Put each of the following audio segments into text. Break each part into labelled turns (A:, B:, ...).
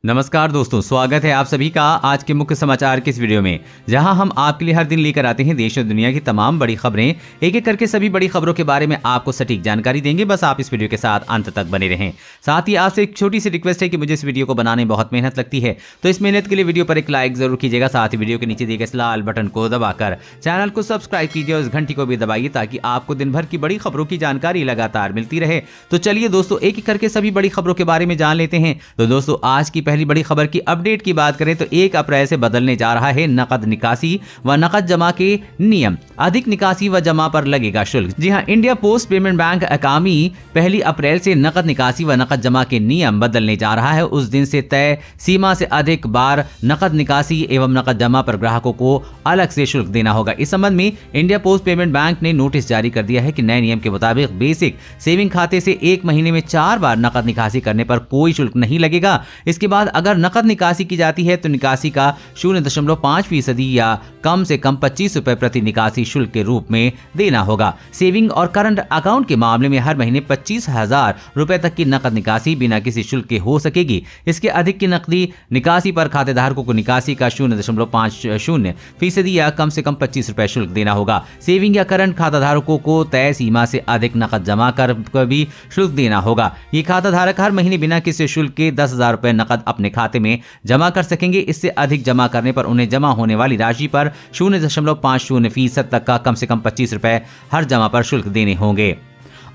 A: नमस्कार दोस्तों, स्वागत है आप सभी का आज के मुख्य समाचार के इस वीडियो में, जहां हम आपके लिए हर दिन लेकर आते हैं देश और दुनिया की तमाम बड़ी खबरें। एक एक करके सभी बड़ी खबरों के बारे में आपको सटीक जानकारी देंगे। बस आप इस वीडियो के साथ अंत तक बने रहें। साथ ही आपसे एक छोटी सी रिक्वेस्ट है कि मुझे इस वीडियो को बनाने में बहुत मेहनत लगती है, तो इस मेहनत के लिए वीडियो पर एक लाइक जरूर कीजिएगा। साथ ही वीडियो के नीचे दिए गए इस लाल बटन को दबाकर चैनल को सब्सक्राइब कीजिए और इस घंटी को भी दबाइए ताकि आपको दिन भर की बड़ी खबरों की जानकारी लगातार मिलती रहे। तो चलिए दोस्तों, एक एक करके सभी बड़ी खबरों के बारे में जान लेते हैं। तो दोस्तों, आज की पहली बड़ी खबर की अपडेट की बात करें तो 1 अप्रैल से बदलने जा रहा है नकद निकासी व नकद जमा के नियम। अधिक निकासी व जमा पर लगेगा शुल्क। जी हां, इंडिया पोस्ट पेमेंट बैंक अकामी 1 अप्रैल से नकद निकासी व नकद जमा के नियम बदलने जा रहा है। उस दिन से तय सीमा से अधिक बार नकद निकासी एवं नकद जमा पर ग्राहकों को अलग से शुल्क देना होगा। इस संबंध में इंडिया पोस्ट पेमेंट बैंक ने नोटिस जारी कर दिया है कि नए नियम के मुताबिक बेसिक सेविंग खाते से 1 महीने में 4 बार नकद निकासी करने पर कोई शुल्क नहीं लगेगा। इसके बाद अगर नकद निकासी की जाती है तो निकासी का 0.5% या कम से कम 25 रुपए प्रति निकासी शुल्क के रूप में देना होगा। सेविंग और करंट अकाउंट के मामले में हर महीने 25,000 रुपए तक की नकद निकासी बिना किसी शुल्क के हो सकेगी। इसके अधिक की नकदी निकासी पर खातेधारकों को निकासी का 0.50% या कम से कम 25 रुपए शुल्क देना होगा। सेविंग या करंट खाताधारकों को तय सीमा से अधिक नकद जमा कर भी शुल्क देना होगा। ये खाताधारक हर महीने बिना किसी शुल्क के 10,000 रुपए नकद अपने खाते में जमा कर सकेंगे। इससे अधिक जमा करने पर उन्हें जमा होने वाली राशि पर 0.50% तक का कम से कम 25 रुपए हर जमा पर शुल्क देने होंगे।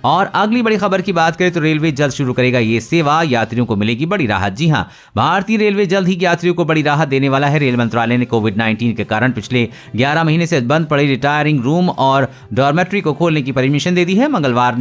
A: और अगली बड़ी खबर की बात करें तो रेलवे जल्द शुरू करेगा ये सेवा, यात्रियों को मिलेगी बड़ी राहत। जी हां, भारतीय रेलवे जल्द ही यात्रियों को बड़ी राहत देने वाला है। रेल मंत्रालय ने कोविड-19 के कारण पिछले 11 महीने से बंद पड़े रिटायरिंग रूम और डॉर्मेट्री को खोलने की परमिशन दे दी है। मंगलवार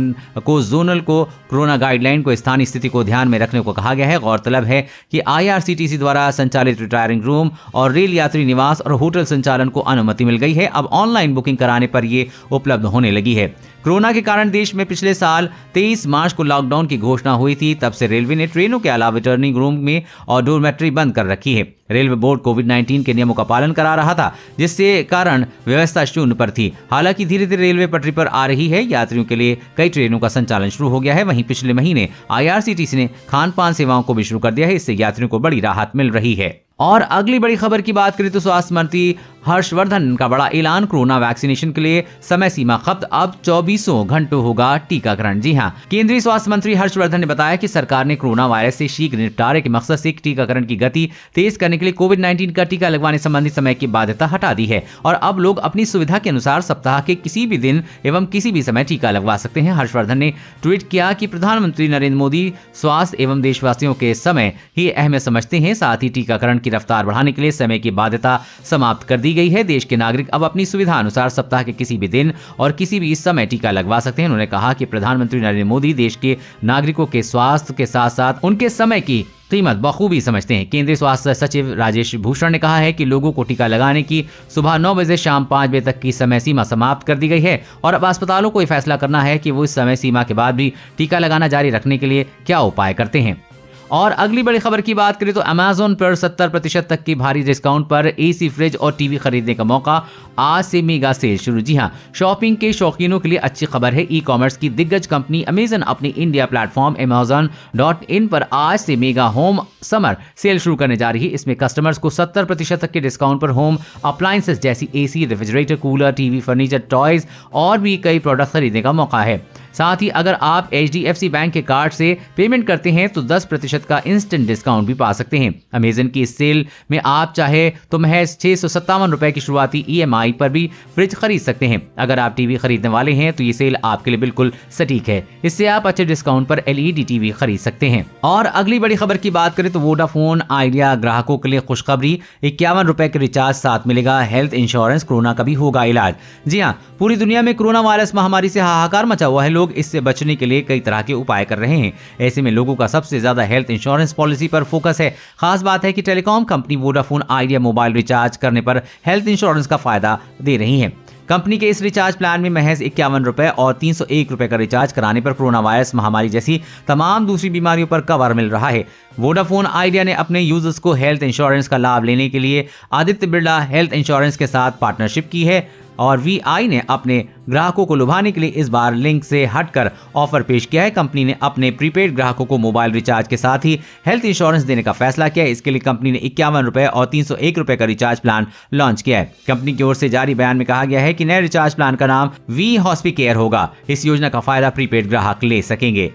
A: को जोनल को कोरोना गाइडलाइन को स्थानीय स्थिति को ध्यान में रखने को कहा गया है। गौरतलब है कि IRCTC द्वारा संचालित रिटायरिंग रूम और रेल यात्री निवास और होटल संचालन को अनुमति मिल गई है। अब ऑनलाइन बुकिंग कराने पर यह उपलब्ध होने लगी है। कोरोना के कारण देश में पिछले साल 23 मार्च को लॉकडाउन की घोषणा हुई थी। तब से रेलवे ने ट्रेनों के अलावा रिटर्निंग रूम में और डोरमेट्री बंद कर रखी है। रेलवे बोर्ड कोविड-19 के नियमों का पालन करा रहा था, जिससे कारण व्यवस्था शून्य पर थी। हालांकि धीरे धीरे रेलवे पटरी पर आ रही है। यात्रियों के लिए कई ट्रेनों का संचालन शुरू हो गया है। वहीं पिछले महीने IRCTC ने खान पान सेवाओं को भी शुरू कर दिया है। इससे यात्रियों को बड़ी राहत मिल रही है। और अगली बड़ी खबर की बात करें तो स्वास्थ्य मंत्री हर्षवर्धन का बड़ा ऐलान। कोरोना वैक्सीनेशन के लिए समय सीमा खत्म, अब 24 घंटों होगा टीकाकरण। जी हां, केंद्रीय स्वास्थ्य मंत्री हर्षवर्धन ने बताया कि सरकार ने कोरोना वायरस से शीघ्र निपटारे के मकसद से टीकाकरण की गति तेज करने के लिए कोविड-19 का टीका लगवाने संबंधी समय की बाध्यता हटा दी है और अब लोग अपनी सुविधा के अनुसार सप्ताह के किसी भी दिन एवं किसी भी समय टीका लगवा सकते हैं। हर्षवर्धन ने ट्वीट किया कि प्रधानमंत्री नरेंद्र मोदी स्वास्थ्य एवं देशवासियों के समय ही अहमियत समझते हैं। साथ ही टीकाकरण की रफ्तार बढ़ाने के लिए समय की बाध्यता समाप्त कर दी गई है। देश के नागरिक अब अपनी सुविधा अनुसार सप्ताह के किसी भी दिन और किसी भी समय टीका लगवा सकते हैं। उन्होंने कहा कि प्रधानमंत्री नरेंद्र मोदी देश के नागरिकों के स्वास्थ्य के साथ साथ उनके समय की कीमत बखूबी समझते हैं। केंद्रीय स्वास्थ्य सचिव राजेश भूषण ने कहा है कि लोगों को टीका लगाने की सुबह 9 बजे से शाम 5 बजे तक की समय सीमा समाप्त कर दी गई है और अब अस्पतालों को यह फैसला करना है कि वो इस समय सीमा के बाद भी टीका लगाना जारी रखने के लिए क्या उपाय करते हैं। और अगली बड़ी खबर की बात करें तो Amazon पर 70% तक की भारी डिस्काउंट पर AC, फ्रिज और टीवी खरीदने का मौका। आज से मेगा सेल शुरू। जी हां, शॉपिंग के शौकीनों के लिए अच्छी खबर है। ई-कॉमर्स की दिग्गज कंपनी Amazon अपने इंडिया प्लेटफॉर्म Amazon.in पर आज से मेगा होम समर सेल शुरू करने जा रही है। इसमें कस्टमर्स को 70% तक के डिस्काउंट पर होम अप्लायंसेस जैसी AC, refrigerator, cooler, TV, furniture, toys और भी कई प्रोडक्ट खरीदने का मौका है। साथ ही अगर आप HDFC बैंक के कार्ड से पेमेंट करते हैं तो 10% का इंस्टेंट डिस्काउंट भी पा सकते हैं। अमेजन की इस सेल में आप चाहे तो महज 657 रुपए की शुरुआती EMI पर भी फ्रिज खरीद सकते हैं। अगर आप टीवी खरीदने वाले हैं तो ये सेल आपके लिए बिल्कुल सटीक है। इससे आप अच्छे डिस्काउंट पर LED टीवी खरीद सकते हैं। और अगली बड़ी खबर की बात करें तो वोडाफोन आइडिया ग्राहकों के लिए खुशखबरी। 51 रुपए के रिचार्ज साथ मिलेगा हेल्थ इंश्योरेंस, कोरोना का भी होगा इलाज। जी हाँ, पूरी दुनिया में कोरोना वायरस महामारी से हाहाकार मचा हुआ है। लोग इससे बचने के लिए कई तरह के उपाय कर रहे हैं। ऐसे में लोगों का सबसे ज्यादा हेल्थ इंश्योरेंस पॉलिसी पर फोकस है। खास बात है कि telecom company Vodafone idea mobile recharge करने पर हेल्थ इंश्योरेंस का फायदा दे रही है। कंपनी के इस रिचार्ज प्लान में महज 51 रुपए और 301 रुपए का रिचार्ज कराने पर कोरोना वायरस महामारी जैसी तमाम दूसरी बीमारियों पर कवर मिल रहा है। वोडाफोन आइडिया ने अपने यूजर्स को हेल्थ इंश्योरेंस का लाभ लेने के लिए आदित्य बिरला हेल्थ इंश्योरेंस के साथ पार्टनरशिप की है। और VI ने अपने ग्राहकों को लुभाने के लिए इस बार लिंक से हटकर ऑफर पेश किया है। कंपनी ने अपने प्रीपेड ग्राहकों को मोबाइल रिचार्ज के साथ ही हेल्थ इंश्योरेंस देने का फैसला किया है। इसके लिए कंपनी ने 51 रुपए और 301 रुपए का रिचार्ज प्लान लॉन्च किया है। कंपनी की ओर से जारी बयान में कहा गया है कि नए रिचार्ज प्लान का नाम वी हॉस्पिकेयर होगा। इस योजना का फायदा प्रीपेड ग्राहक ले सकेंगे।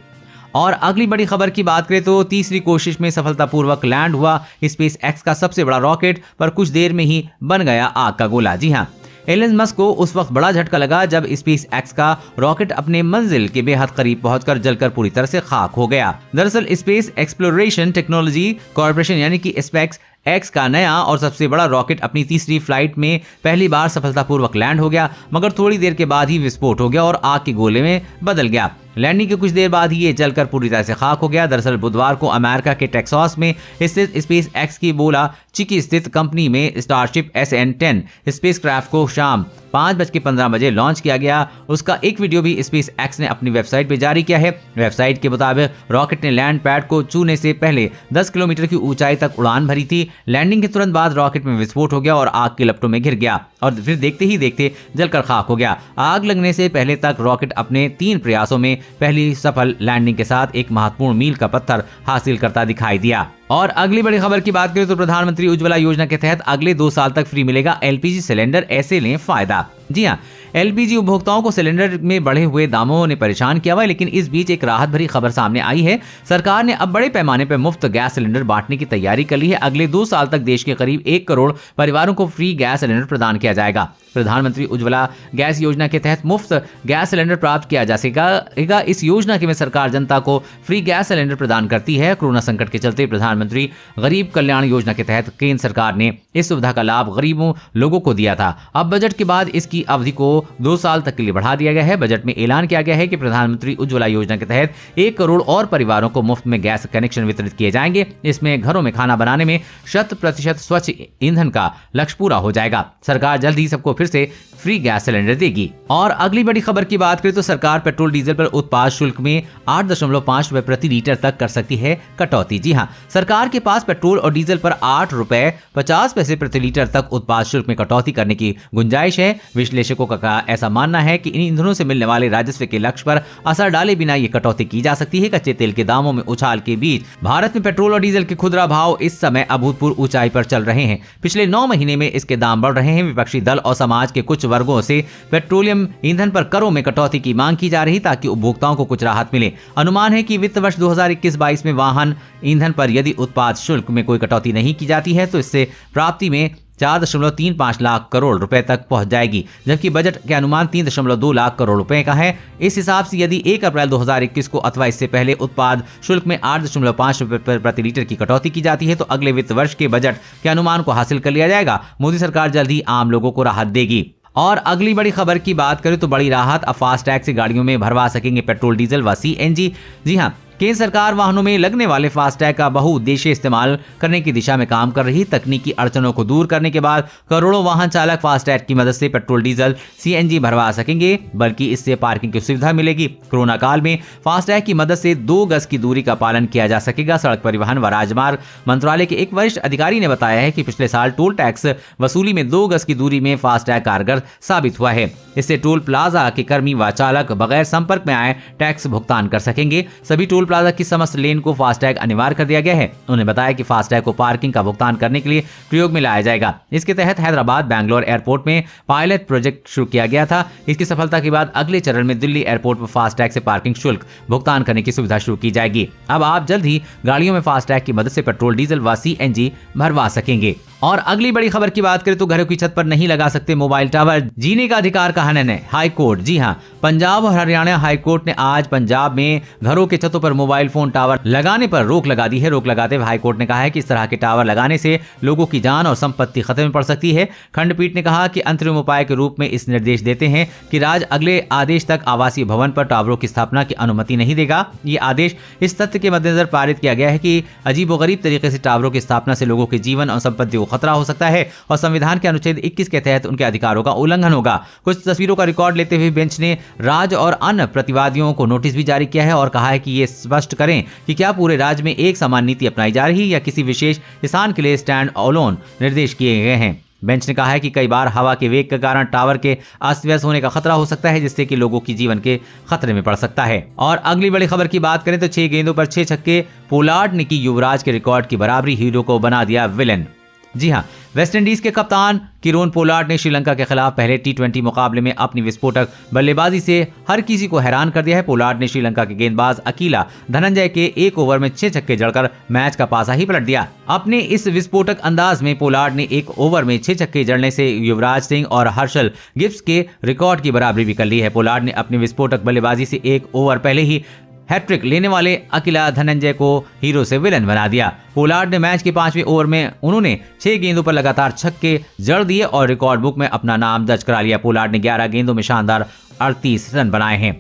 A: और अगली बड़ी खबर की बात करें तो तीसरी कोशिश में सफलतापूर्वक लैंड हुआ स्पेस एक्स का सबसे बड़ा रॉकेट, पर कुछ देर में ही बन गया आग का गोला। जी हाँ, एलन मस्क को उस वक्त बड़ा झटका लगा जब स्पेस एक्स का रॉकेट अपने मंजिल के बेहद करीब पहुंचकर जलकर पूरी तरह से खाक हो गया। दरअसल स्पेस एक्सप्लोरेशन टेक्नोलॉजी कॉर्पोरेशन यानी कि स्पेस एक्स का नया और सबसे बड़ा रॉकेट अपनी तीसरी फ्लाइट में पहली बार सफलतापूर्वक लैंड हो गया, मगर थोड़ी देर के बाद ही विस्फोट हो गया और आग के गोले में बदल गया। लैंडिंग के कुछ देर बाद ही ये जलकर पूरी तरह से खाक हो गया। दरअसल बुधवार को अमेरिका के टेक्सास में स्थित स्पेस एक्स की बोला चिकी स्थित कंपनी में स्टारशिप SN10 स्पेसक्राफ्ट को शाम 5:15 लॉन्च किया गया। उसका एक वीडियो भी स्पेस एक्स ने अपनी वेबसाइट पर जारी किया है। वेबसाइट के मुताबिक रॉकेट ने लैंड पैड को छूने से पहले 10 किलोमीटर की ऊंचाई तक उड़ान भरी थी। लैंडिंग के तुरंत बाद रॉकेट में विस्फोट हो गया और आग के लपटों में घिर गया और फिर देखते ही देखते जलकर खाक हो गया। आग लगने से पहले तक रॉकेट अपने 3 प्रयासों में पहली सफल लैंडिंग के साथ एक महत्वपूर्ण मील का पत्थर हासिल करता दिखाई दिया। और अगली बड़ी खबर की बात करें तो प्रधानमंत्री उज्ज्वला योजना के तहत अगले 2 साल तक फ्री मिलेगा LPG सिलेंडर, ऐसे लें फायदा। जी हाँ, LPG उपभोक्ताओं को सिलेंडर में बढ़े हुए दामों ने परेशान किया हुआ है, लेकिन इस बीच एक राहत भरी खबर सामने आई है। सरकार ने अब बड़े पैमाने पर मुफ्त गैस सिलेंडर बांटने की तैयारी कर ली है। अगले 2 साल तक देश के करीब 1 करोड़ परिवारों को फ्री गैस सिलेंडर प्रदान किया जाएगा। प्रधानमंत्री उज्ज्वला गैस योजना के तहत मुफ्त गैस सिलेंडर प्राप्त किया जा सकेगा। इस योजना के में सरकार जनता को फ्री गैस सिलेंडर प्रदान करती है। कोरोना संकट के चलते प्रधानमंत्री गरीब कल्याण योजना के तहत केंद्र सरकार ने इस सुविधा का लाभ गरीबों लोगों को दिया था। अब बजट के बाद इसकी अवधि को 2 साल तक के लिए बढ़ा दिया गया है। बजट में ऐलान किया गया है कि प्रधानमंत्री उज्ज्वला योजना के तहत 1 करोड़ और परिवारों को मुफ्त में गैस कनेक्शन वितरित किए जाएंगे। इसमें घरों में खाना बनाने में 100% स्वच्छ ईंधन का लक्ष्य पूरा हो जाएगा। सरकार जल्द ही सबको फिर से फ्री गैस सिलेंडर देगी। और अगली बड़ी खबर की बात करें तो सरकार पेट्रोल डीजल पर उत्पाद शुल्क में 8.5 रुपए प्रति लीटर तक कर सकती है कटौती। जी हाँ, सरकार के पास पेट्रोल और डीजल पर 8 रुपए 50 पैसे प्रति लीटर तक उत्पाद शुल्क में कटौती करने की गुंजाइश है। विश्लेषकों का ऐसा मानना है कि इन ईंधनों से मिलने वाले राजस्व के लक्ष्य पर असर डाले बिना ये कटौती की जा सकती है। कच्चे तेल के दामों में उछाल के बीच भारत में पेट्रोल और डीजल के खुदरा भाव इस समय अभूतपूर्व ऊंचाई पर चल रहे हैं। पिछले 9 महीने में इसके दाम बढ़ रहे हैं। विपक्षी दल और समाज के कुछ वर्गों से पेट्रोलियम ईंधन पर करों में कटौती की मांग की जा रही ताकि उपभोक्ताओं को कुछ राहत मिले। अनुमान है कि वित्त वर्ष 2021-22 में वाहन ईंधन पर यदि उत्पाद शुल्क में कोई कटौती नहीं की जाती है तो इससे प्राप्ति में 4.35 लाख करोड़ रुपए तक पहुंच जाएगी, जबकि बजट के अनुमान 3.2 लाख करोड़ रुपए का है। इस हिसाब से यदि 1 अप्रैल 2021 को अथवा इससे पहले उत्पाद शुल्क में 8.5 रुपए प्रति लीटर की कटौती की जाती है तो अगले वित्त वर्ष के बजट के अनुमान को हासिल कर लिया जाएगा। मोदी सरकार जल्द ही आम लोगों को राहत देगी। और अगली बड़ी खबर की बात करें तो बड़ी राहत, अब फास्टैग से गाड़ियों में भरवा सकेंगे पेट्रोल डीजल व CNG। जी हाँ, केंद्र सरकार वाहनों में लगने वाले फास्टैग का बहुउद्देशीय इस्तेमाल करने की दिशा में काम कर रही। तकनीकी अड़चनों को दूर करने के बाद करोड़ों वाहन चालक फास्टैग की मदद से पेट्रोल डीजल CNG भरवा सकेंगे, बल्कि इससे पार्किंग की सुविधा मिलेगी। कोरोना काल में फास्टैग की मदद से 2 गज की दूरी का पालन किया जा सकेगा। सड़क परिवहन व राजमार्ग मंत्रालय के एक वरिष्ठ अधिकारी ने बताया है कि पिछले साल टोल टैक्स वसूली में 2 गज की दूरी में फास्टैग कारगर साबित हुआ है। इससे टोल प्लाजा के कर्मी व चालक बगैर संपर्क में आए टैक्स भुगतान कर सकेंगे। सभी टोल प्लाजा की समस्त लेन को फास्टैग अनिवार्य कर दिया गया है। उन्होंने बताया कि फास्टैग को पार्किंग का भुगतान करने के लिए प्रयोग में लाया जाएगा। इसके तहत हैदराबाद बैंगलोर एयरपोर्ट में पायलट प्रोजेक्ट शुरू किया गया था। इसकी सफलता के बाद अगले चरण में दिल्ली एयरपोर्ट पर फास्टैग से पार्किंग शुल्क भुगतान करने की सुविधा शुरू की जाएगी। अब आप जल्द ही गाड़ियों में फास्टैग की मदद से पेट्रोल डीजल व CNG भरवा सकेंगे। और अगली बड़ी खबर की बात करें तो घरों की छत पर नहीं लगा सकते मोबाइल टावर, जीने का अधिकार का हनन है हाई कोर्ट। जी हां, पंजाब और हरियाणा हाई कोर्ट ने आज पंजाब में घरों के छतों पर मोबाइल फोन टावर लगाने पर रोक लगा दी है। रोक लगाते हुए हाई कोर्ट ने कहा है कि इस तरह के टावर लगाने से लोगों की जान और संपत्ति खतरे में पड़ सकती है। खंडपीठ ने कहा कि अंतरिम उपाय के रूप में इस निर्देश देते हैं कि राज्य अगले आदेश तक आवासीय भवन पर टावरों की स्थापना की अनुमति नहीं देगा। ये आदेश इस तथ्य के मद्देनजर पारित किया गया है कि अजीबोगरीब तरीके से टावरों की स्थापना से लोगों के जीवन और संपत्ति को खतरा हो सकता है और संविधान के अनुच्छेद 21 के तहत उनके अधिकारों का उल्लंघन होगा। कुछ तस्वीरों का रिकॉर्ड लेते हुए बेंच ने राज्य और अन्य प्रतिवादियों को नोटिस भी जारी किया है और कहा है कि ये स्पष्ट करें कि क्या पूरे राज्य में एक समान नीति अपनाई जा रही है या किसी विशेष स्थान के लिए स्टैंड अलोन निर्देश किए गए हैं। बेंच ने कहा है कि कई बार हवा के वेग के कारण टावर के अस्त व्यस्त होने का खतरा हो सकता है, जिससे कि लोगों की जीवन के खतरे में पड़ सकता है। और अगली बड़ी खबर की बात करें तो 6 गेंदों पर 6 छक्के पोलार्ड ने की युवराज के रिकॉर्ड की बराबरी, हीरो को बना दिया विलेन। जी हां, वेस्टइंडीज के कप्तान किरोन पोलार्ड ने श्रीलंका के खिलाफ पहले टी20 मुकाबले में अपनी विस्फोटक बल्लेबाजी से हर किसी को हैरान कर दिया है। पोलार्ड ने श्रीलंका के गेंदबाज अकीला धनंजय के 1 ओवर में 6 छक्के जड़कर मैच का पासा ही पलट दिया। अपने इस विस्फोटक अंदाज में पोलार्ड ने 1 ओवर में 6 छक्के जड़ने से युवराज सिंह और हर्षल गिब्स के रिकॉर्ड की बराबरी भी कर ली है। पोलार्ड ने अपनी विस्फोटक बल्लेबाजी से 1 ओवर पहले ही हैट्रिक लेने वाले अकीला धनंजय को हीरो से विलन बना दिया। पोलार्ड ने मैच के 5वें ओवर में उन्होंने 6 गेंदों पर लगातार छक्के जड़ दिए और रिकॉर्ड बुक में अपना नाम दर्ज करा लिया। पोलार्ड ने 11 गेंदों में शानदार 38 रन बनाए हैं।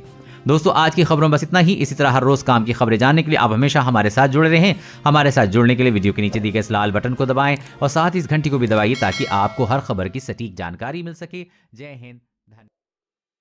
A: दोस्तों, आज की खबरों में बस इतना ही। इसी तरह हर रोज काम की खबरें जानने के लिए आप हमेशा हमारे साथ जुड़े रहें। हमारे साथ जुड़ने के लिए वीडियो के नीचे दिए गए इस लाल बटन को दबाएं और साथ ही इस घंटी को भी दबाइए ताकि आपको हर खबर की सटीक जानकारी मिल सके। जय हिंद।